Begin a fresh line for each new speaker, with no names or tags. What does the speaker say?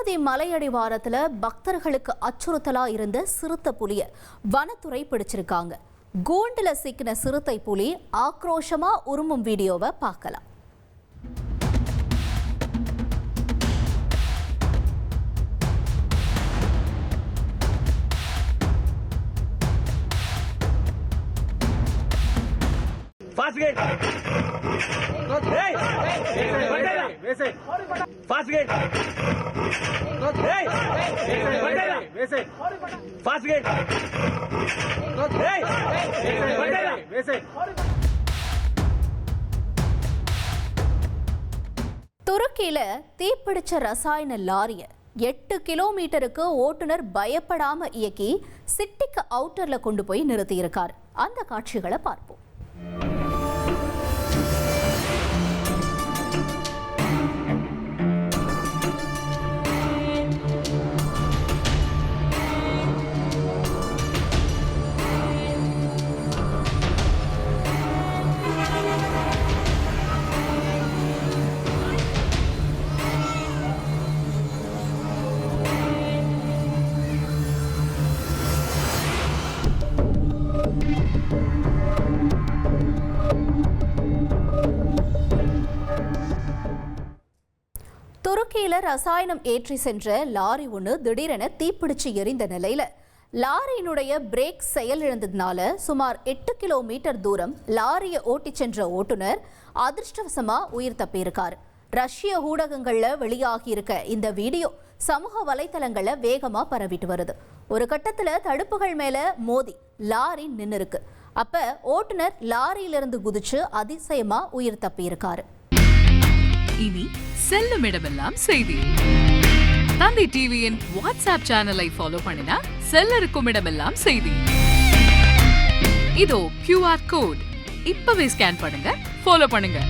திருப்பதி மலையடிவாரத்துல பக்தர்களுக்கு அச்சுறுத்தலா இருந்த சிறுத்தை புலிய வனத்துறை பிடிச்சிருக்காங்க. கூண்டுல சிக்கின சிறுத்தை புலி ஆக்ரோஷமா உருமும் வீடியோவை பார்க்கலாம்.
Fast gate. Hey! Fast gate. Hey! Fast gate. Hey!
துருக்கியில தீப்பிடிச்ச ரசாயன லாரிய 8 கிலோமீட்டருக்கு ஓட்டுநர் பயப்படாம இயக்கி சிட்டிக்கு அவுட்டர்ல கொண்டு போய் நிறுத்தியிருக்காரு. அந்த காட்சிகளை பார்ப்போம். துருக்கியில ரசாயனம் ஏற்றி சென்ற லாரி ஒன்று திடீரென தீப்பிடிச்சு எரிந்த நிலையில லாரியினுடைய பிரேக் செயலிழந்ததுனால சுமார் 8 கிலோமீட்டர் தூரம் லாரியை ஓட்டி சென்ற ஓட்டுநர் அதிர்ஷ்டவசமா உயிர் தப்பியிருக்காரு. ரஷ்ய ஊடகங்கள்ல வெளியாகி இருக்க இந்த வீடியோ சமூக வலைத்தளங்கள்ல வேகமா பரவிட்டு வருது. ஒரு கட்டத்துல தடுப்புகள் மேல மோதி லாரி நின்னு இருக்கு. அப்ப ஓட்டுநர் லாரியிலிருந்து குதிச்சு அதிசயமா உயிர் தப்பியிருக்காரு.
இனி செல்லும் இடமெல்லாம் செய்தி. தந்தி டிவியின் வாட்ஸ்அப் சேனலை ஃபாலோ பண்ணினா செல்ல இருக்கும் இடமெல்லாம் செய்தி. இதோ QR கோட் இப்பவே ஸ்கேன் பண்ணுங்க, ஃபாலோ பண்ணுங்க.